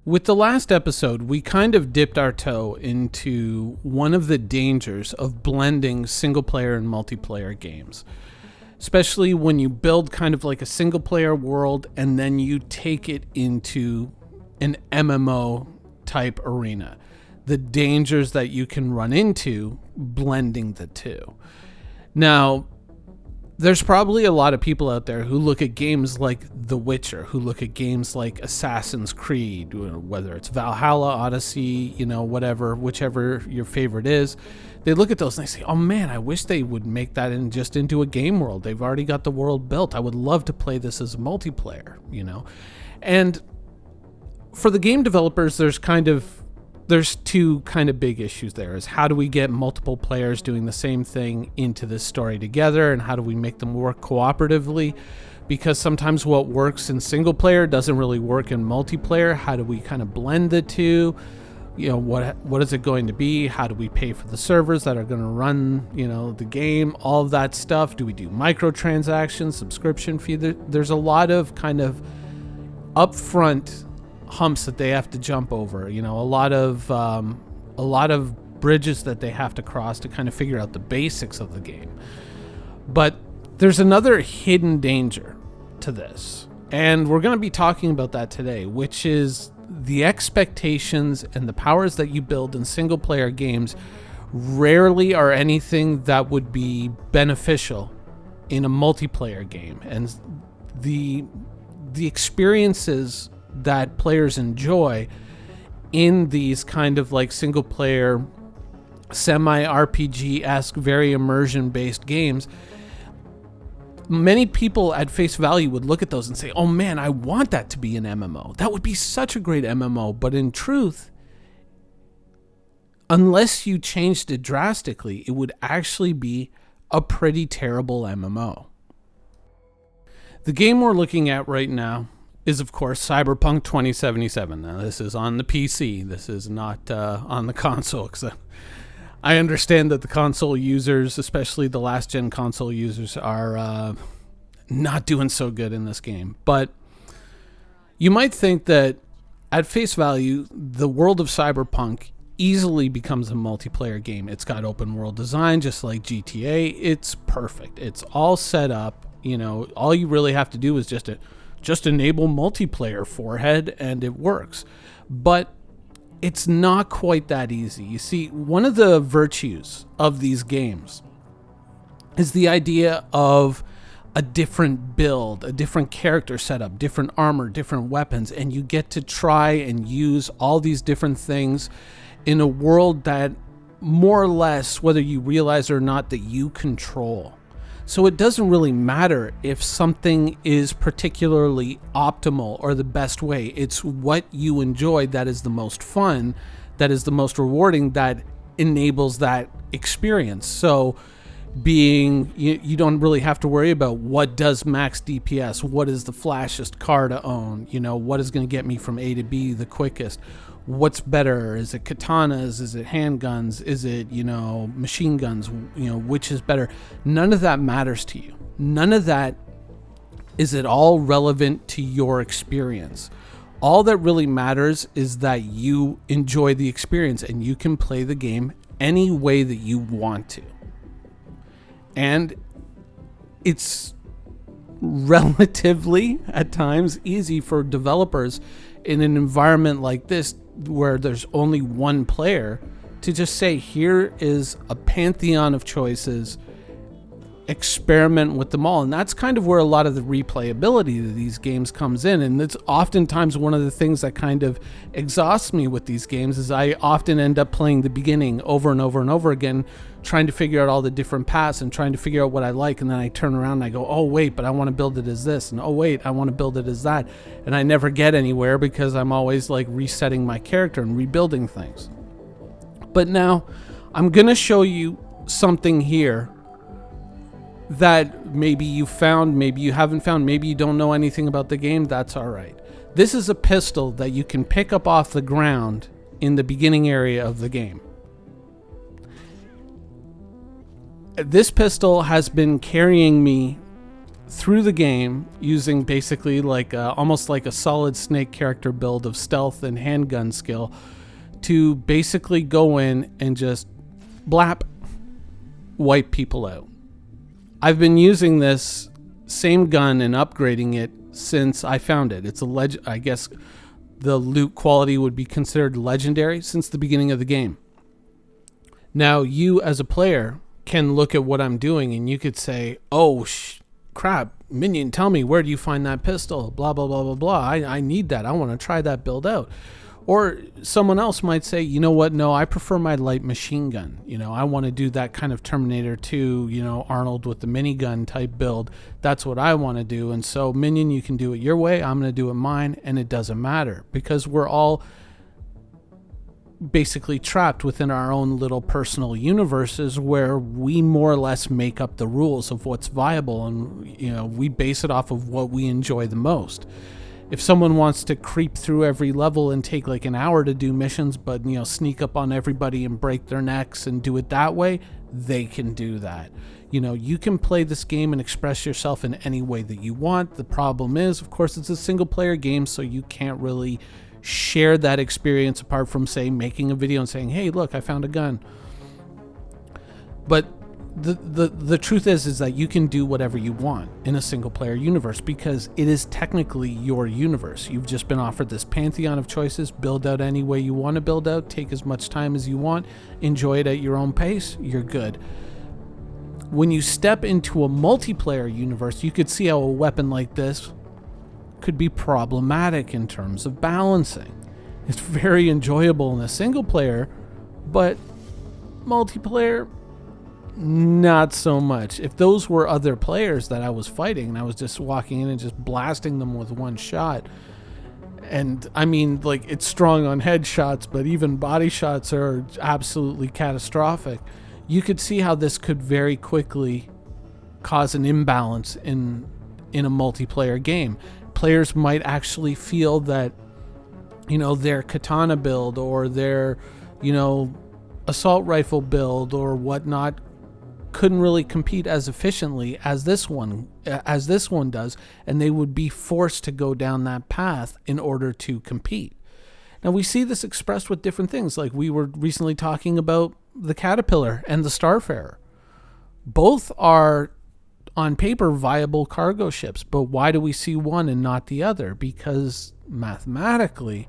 With the last episode, we kind of dipped our toe into one of the dangers of blending single player and multiplayer games, especially when you build kind of like a single player world and then you take it into an MMO type arena. The dangers that you can run into blending the two. Now, there's probably a lot of people out there who look at games like The Witcher, who look at games like Assassin's Creed, whether it's Valhalla, Odyssey, whichever your favorite is. They look at those and they say, oh man, I wish they would make that into a game world. They've already got the world built. I would love to play this as multiplayer, And for the game developers, there's two kind of big issues there. Is how do we get multiple players doing the same thing into this story together, and how do we make them work cooperatively? Because sometimes what works in single player doesn't really work in multiplayer. How do we kind of blend the two? What is it going to be? How do we pay for the servers that are going to run, the game? All of that stuff. Do we do microtransactions, subscription fee? There's a lot of kind of upfront humps that they have to jump over, a lot of bridges that they have to cross to kind of figure out the basics of the game. But there's another hidden danger to this, and we're going to be talking about that today, which is the expectations and the powers that you build in single player games rarely are anything that would be beneficial in a multiplayer game, and the experiences that players enjoy in these kind of like single player semi-RPG-esque, very immersion-based games, many people at face value would look at those and say, oh man, I want that to be an MMO. That would be such a great MMO. But in truth, unless you changed it drastically, it would actually be a pretty terrible MMO. The game we're looking at right now is, of course, Cyberpunk 2077. Now, this is on the PC. This is not on the console, because I understand that the console users, especially the last-gen console users, are not doing so good in this game. But you might think that, at face value, the world of Cyberpunk easily becomes a multiplayer game. It's got open-world design, just like GTA. It's perfect. It's all set up. All you really have to do is just enable multiplayer, forehead, and it works. But it's not quite that easy. You see, one of the virtues of these games is the idea of a different build, a different character setup, different armor, different weapons, and you get to try and use all these different things in a world that more or less, whether you realize or not, that you control. So it doesn't really matter if something is particularly optimal or the best way. It's what you enjoy that is the most fun, that is the most rewarding, that enables that experience. So you don't really have to worry about what does max DPS, what is the flashiest car to own, what is going to get me from A to B the quickest. What's better? Is it katanas? Is it handguns? Is it, machine guns? Which is better? None of that matters to you. None of that is at all relevant to your experience. All that really matters is that you enjoy the experience and you can play the game any way that you want to. And it's relatively, at times, easy for developers in an environment like this, where there's only one player, to just say, here is a pantheon of choices, experiment with them all. And that's kind of where a lot of the replayability of these games comes in. And it's oftentimes one of the things that kind of exhausts me with these games, is I often end up playing the beginning over and over and over again, trying to figure out all the different paths and trying to figure out what I like. And then I turn around and I go, oh wait, but I want to build it as this. And oh wait, I want to build it as that. And I never get anywhere because I'm always like resetting my character and rebuilding things. But now I'm going to show you something here that maybe you found, maybe you haven't found, maybe you don't know anything about the game. That's all right. This is a pistol that you can pick up off the ground in the beginning area of the game. This pistol has been carrying me through the game using basically like almost like a Solid Snake character build of stealth and handgun skill to basically go in and just blap, wipe people out. I've been using this same gun and upgrading it since I found it. It's I guess the loot quality would be considered legendary since the beginning of the game. Now you as a player can look at what I'm doing and you could say, oh crap, Minion, tell me, where do you find that pistol? Blah, blah, blah, blah, blah. I need that. I want to try that build out. Or someone else might say, you know what? No, I prefer my light machine gun. You know, I want to do that kind of Terminator 2, you know, Arnold with the minigun type build. That's what I want to do. And so, Minion, you can do it your way. I'm going to do it mine. And it doesn't matter because we're all basically trapped within our own little personal universes where we more or less make up the rules of what's viable. And, you know, we base it off of what we enjoy the most. If someone wants to creep through every level and take like an hour to do missions, but, you know, sneak up on everybody and break their necks and do it that way, they can do that. You know, you can play this game and express yourself in any way that you want. The problem is, of course, it's a single player game, so you can't really share that experience apart from, say, making a video and saying, hey, look, I found a gun. But the truth is that you can do whatever you want in a single player universe because it is technically your universe. You've just been offered this pantheon of choices. Build out any way you want to build out, take as much time as you want, enjoy it at your own pace, you're good. When you step into a multiplayer universe, you could see how a weapon like this could be problematic in terms of balancing. It's very enjoyable in a single player, but multiplayer, not so much. If those were other players that I was fighting and I was just walking in and just blasting them with one shot, and I mean, like, it's strong on headshots, but even body shots are absolutely catastrophic, you could see how this could very quickly cause an imbalance in a multiplayer game. Players might actually feel that, you know, their katana build or their, you know, assault rifle build or whatnot couldn't really compete as efficiently as this one does, and they would be forced to go down that path in order to compete. Now we see this expressed with different things, like we were recently talking about the Caterpillar and the Starfarer. Both are on paper viable cargo ships, but why do we see one and not the other? Because mathematically,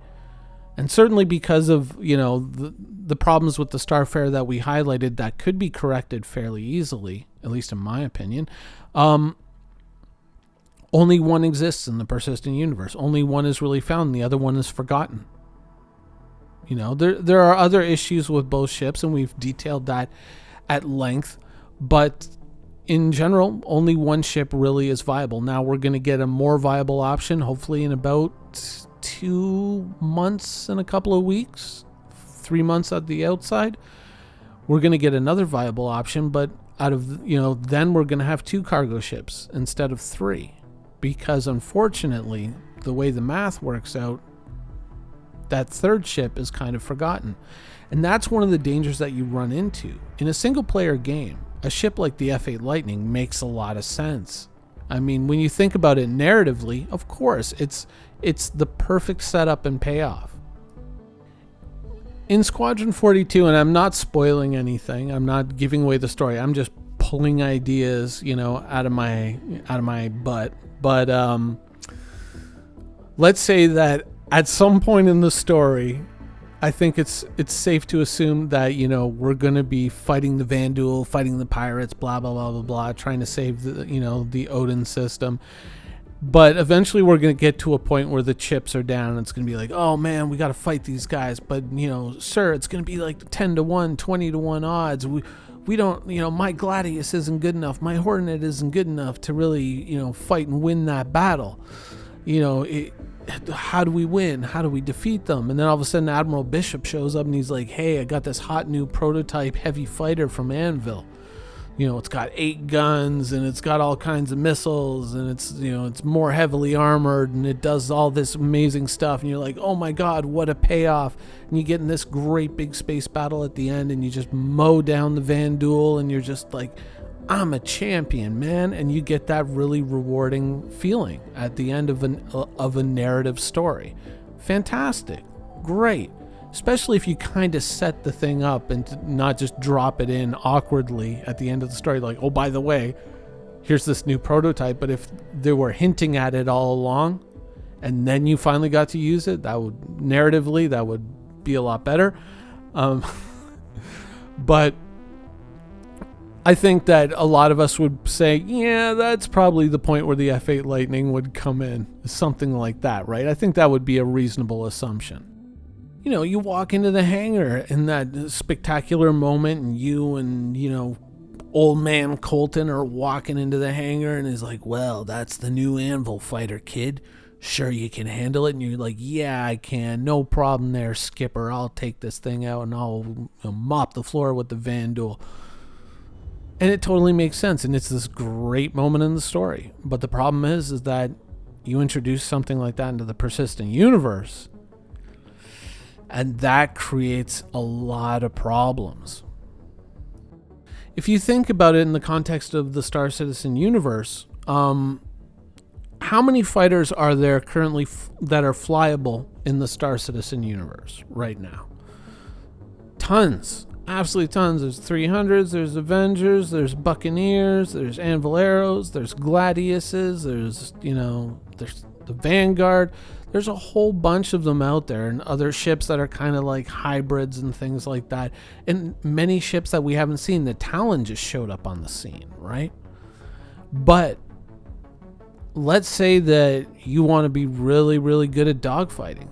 and certainly because of, you know, the problems with the Starfarer that we highlighted that could be corrected fairly easily, at least in my opinion, only one exists in the persistent universe. Only one is really found, and the other one is forgotten. You know, there are other issues with both ships, and we've detailed that at length, but in general, only one ship really is viable. Now we're going to get a more viable option, hopefully in about 2 months and a couple of weeks, 3 months at the outside. We're going to get another viable option, but out of, you know, then we're going to have 2 cargo ships instead of 3, because unfortunately, the way the math works out, that third ship is kind of forgotten. And that's one of the dangers that you run into. In a single player game, a ship like the F-8 Lightning makes a lot of sense. I mean, when you think about it narratively, of course, it's the perfect setup and payoff. In Squadron 42, and I'm not spoiling anything, I'm not giving away the story, I'm just pulling ideas, you know, out of my butt. But let's say that at some point in the story, I think it's safe to assume that, you know, we're going to be fighting the Vanduul, fighting the pirates, blah, blah, blah, blah, blah, trying to save the, you know, the Odin system. But eventually we're going to get to a point where the chips are down and it's going to be like, oh man, we got to fight these guys. But, you know, sir, it's going to be like 10-1, 20-1 odds. We don't, you know, my Gladius isn't good enough. My Hornet isn't good enough to really, you know, fight and win that battle. You know, how do we win? How do we defeat them? And then all of a sudden Admiral Bishop shows up and he's like, hey, I got this hot new prototype heavy fighter from Anvil. You know, it's got 8 guns and it's got all kinds of missiles and it's, you know, it's more heavily armored and it does all this amazing stuff. And you're like, oh my God, what a payoff. And you get in this great big space battle at the end and you just mow down the Vanduul and you're just like, I'm a champion, man. And you get that really rewarding feeling at the end of a narrative story. Fantastic. Great. Especially if you kind of set the thing up and not just drop it in awkwardly at the end of the story. Like, oh, by the way, here's this new prototype. But if they were hinting at it all along and then you finally got to use it, that would, narratively, that would be a lot better. But I think that a lot of us would say, yeah, that's probably the point where the F8 Lightning would come in. Something like that, right? I think that would be a reasonable assumption. You know, you walk into the hangar in that spectacular moment and you and, you know, old man Colton are walking into the hangar and is like, well, that's the new Anvil fighter, kid. Sure you can handle it? And you're like, yeah, I can. No problem there, Skipper. I'll take this thing out and I'll mop the floor with the Vandal. And it totally makes sense. And it's this great moment in the story. But the problem is that you introduce something like that into the persistent universe, and that creates a lot of problems. If you think about it in the context of the Star Citizen universe, how many fighters are there currently that are flyable in the Star Citizen universe right now? Tons. Absolutely tons. There's 300s, there's Avengers, there's Buccaneers, there's Anvileros, there's Gladiuses, there's the Vanguard. There's a whole bunch of them out there, and other ships that are kind of like hybrids and things like that. And many ships that we haven't seen. The Talon just showed up on the scene, right? But let's say that you want to be really, really good at dogfighting.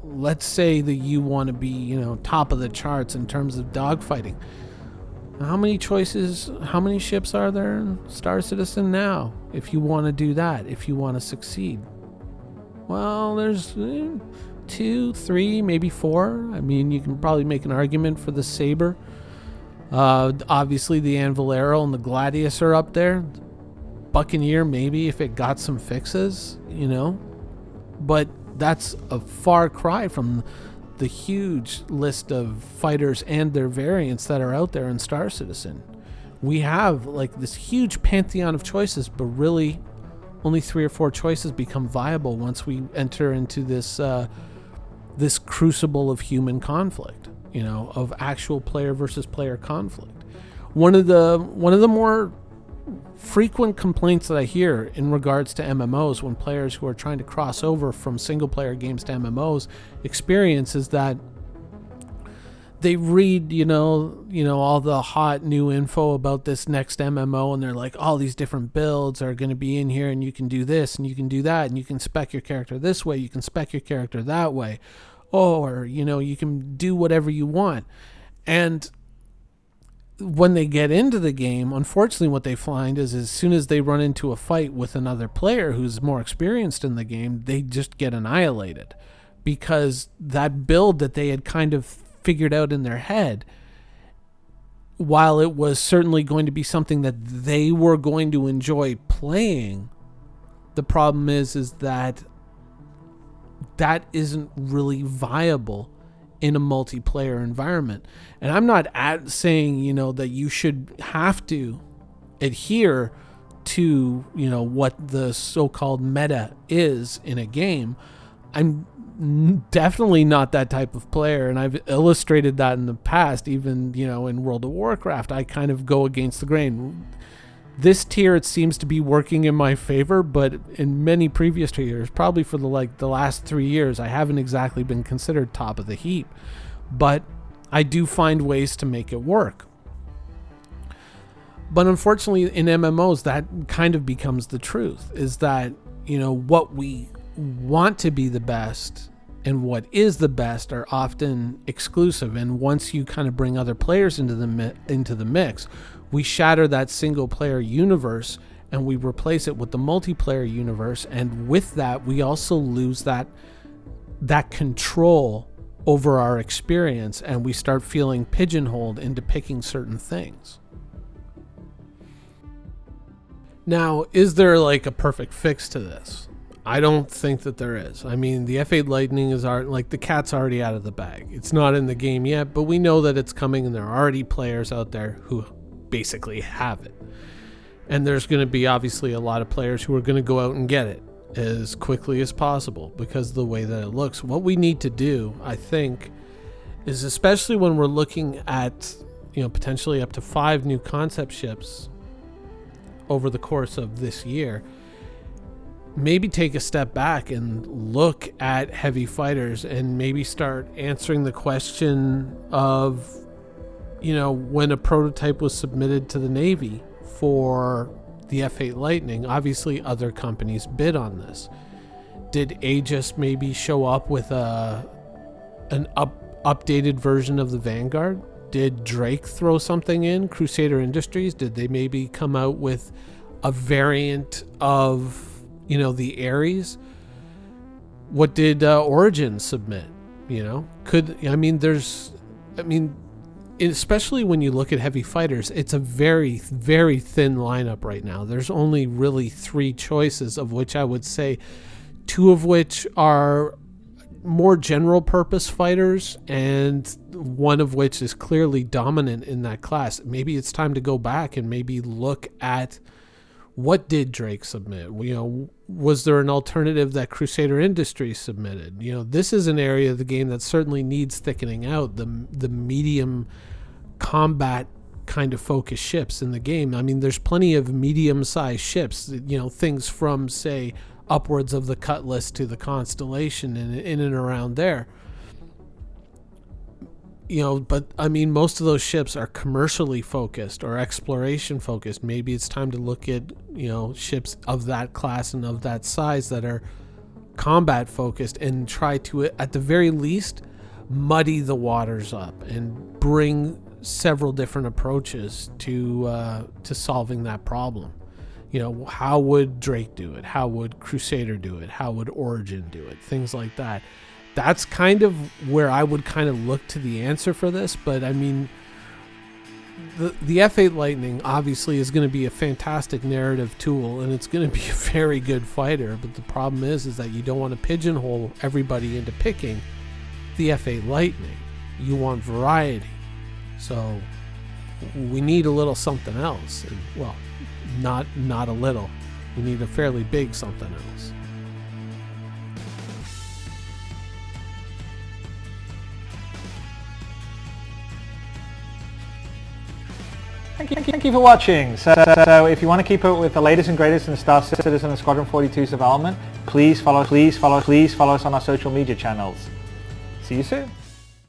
Let's say that you want to be, top of the charts in terms of dogfighting. How many ships are there in Star Citizen now? If you want to do that, if you want to succeed. Well, there's 2, 3, maybe 4. I mean, you can probably make an argument for the Saber. Obviously, the Anvilero and the Gladius are up there. Buccaneer, maybe, if it got some fixes, But that's a far cry from the huge list of fighters and their variants that are out there in Star Citizen. We have, this huge pantheon of choices, but really only 3 or 4 choices become viable once we enter into this crucible of human conflict, of actual player versus player conflict. One of the more frequent complaints that I hear in regards to MMOs when players who are trying to cross over from single player games to MMOs experience is that they read, all the hot new info about this next MMO, and they're like, all these different builds are going to be in here, and you can do this, and you can do that, and you can spec your character this way, you can spec your character that way, or, you can do whatever you want. And when they get into the game, unfortunately, what they find is as soon as they run into a fight with another player who's more experienced in the game, they just get annihilated, because that build that they had kind of figured out in their head, while it was certainly going to be something that they were going to enjoy playing, the problem is that isn't really viable in a multiplayer environment. And I'm not saying, that you should have to adhere to, what the so-called meta is in a game. I'm definitely not that type of player, and I've illustrated that in the past. Even in World of Warcraft, I kind of go against the grain. This tier, it seems to be working in my favor, but in many previous tiers, probably for the last 3 years, I haven't exactly been considered top of the heap, but I do find ways to make it work. But unfortunately, in MMOs, that kind of becomes the truth, is that what we want to be the best and what is the best are often exclusive, and once you kind of bring other players into the mix, we shatter that single player universe and we replace it with the multiplayer universe, and with that we also lose that control over our experience, and we start feeling pigeonholed into picking certain things. Now, is there a perfect fix to this? I don't think that there is. I mean, the F8 Lightning is the cat's already out of the bag. It's not in the game yet, but we know that it's coming, and there are already players out there who basically have it. And there's going to be obviously a lot of players who are going to go out and get it as quickly as possible because of the way that it looks. What we need to do, I think, is especially when we're looking at, potentially up to 5 new concept ships over the course of this year, maybe take a step back and look at heavy fighters and maybe start answering the question of, when a prototype was submitted to the Navy for the F-8 Lightning, obviously other companies bid on this. Did Aegis maybe show up with an updated version of the Vanguard? Did Drake throw something in? Crusader Industries, did they maybe come out with a variant of, the Ares? What did Origin submit? Especially when you look at heavy fighters, it's a very, very thin lineup right now. There's only really 3 choices, of which I would say 2 of which are more general purpose fighters, and 1 of which is clearly dominant in that class. Maybe it's time to go back and maybe look at what did Drake submit. Was there an alternative that Crusader Industries submitted? This is an area of the game that certainly needs thickening out. The medium combat kind of focused ships in the game. There's plenty of medium-sized ships. Things from, say, upwards of the Cutlass to the Constellation and in and around there. But most of those ships are commercially focused or exploration focused. Maybe it's time to look at, ships of that class and of that size that are combat focused and try to, at the very least, muddy the waters up and bring several different approaches to solving that problem. How would Drake do it? How would Crusader do it? How would Origin do it? Things like that. That's kind of where I would kind of look to the answer for this. But the F-8 Lightning obviously is going to be a fantastic narrative tool, and it's going to be a very good fighter. But the problem is that you don't want to pigeonhole everybody into picking the F-8 Lightning. You want variety. So we need a little something else. And, well, not a little. We need a fairly big something else. Thank you for watching. So if you want to keep up with the latest and greatest in the Star Citizen and Squadron 42's development, please follow us on our social media channels. See you soon.